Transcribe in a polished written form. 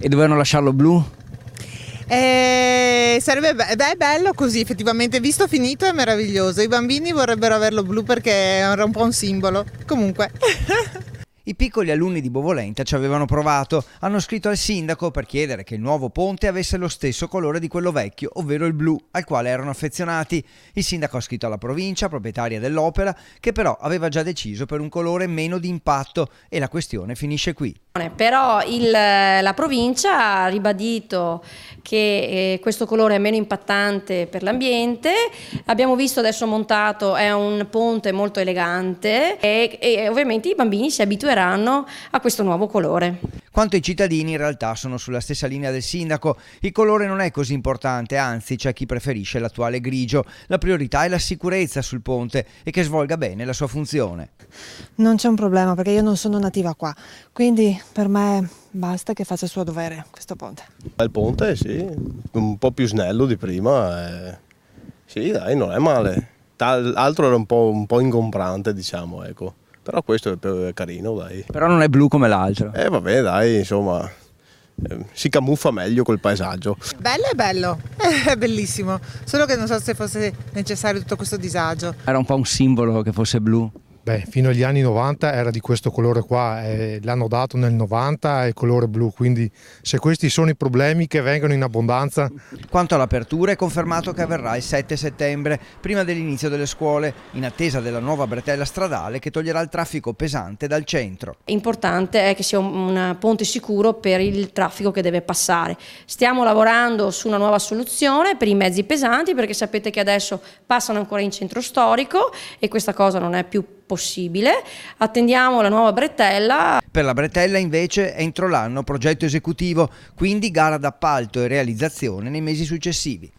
E dovevano lasciarlo blu? Sarebbe bello così, effettivamente, visto finito è meraviglioso. I bambini vorrebbero averlo blu perché era un po' un simbolo. Comunque. I piccoli alunni di Bovolenta ci avevano provato, hanno scritto al sindaco per chiedere che il nuovo ponte avesse lo stesso colore di quello vecchio, ovvero il blu, al quale erano affezionati. Il sindaco ha scritto alla provincia, proprietaria dell'opera, che però aveva già deciso per un colore meno di impatto e la questione finisce qui. Però la provincia ha ribadito che questo colore è meno impattante per l'ambiente. Abbiamo visto adesso montato, è un ponte molto elegante e ovviamente i bambini si abitueranno a questo nuovo colore. Quanto ai cittadini, in realtà sono sulla stessa linea del sindaco. Il colore non è così importante, anzi c'è chi preferisce l'attuale grigio. La priorità è la sicurezza sul ponte e che svolga bene la sua funzione. Non c'è un problema perché io non sono nativa qua, quindi per me basta che faccia il suo dovere questo ponte. Il ponte sì, un po' più snello di prima, sì dai, non è male. L'altro era un po' ingombrante, diciamo, ecco. Però questo è carino, dai. Però non è blu come l'altro. Vabbè, dai, insomma, si camuffa meglio col paesaggio. Bello è bello, è bellissimo. Solo che non so se fosse necessario tutto questo disagio. Era un po' un simbolo che fosse blu. Beh, fino agli anni 90 era di questo colore qua, l'hanno dato nel 90 è il colore blu, quindi se questi sono i problemi che vengono in abbondanza. Quanto all'apertura è confermato che avverrà il 7 settembre, prima dell'inizio delle scuole, in attesa della nuova bretella stradale che toglierà il traffico pesante dal centro. Importante è che sia un ponte sicuro per il traffico che deve passare. Stiamo lavorando su una nuova soluzione per i mezzi pesanti perché sapete che adesso passano ancora in centro storico e questa cosa non è più possibile. Attendiamo la nuova bretella. Per la bretella invece è entro l'anno progetto esecutivo, quindi gara d'appalto e realizzazione nei mesi successivi.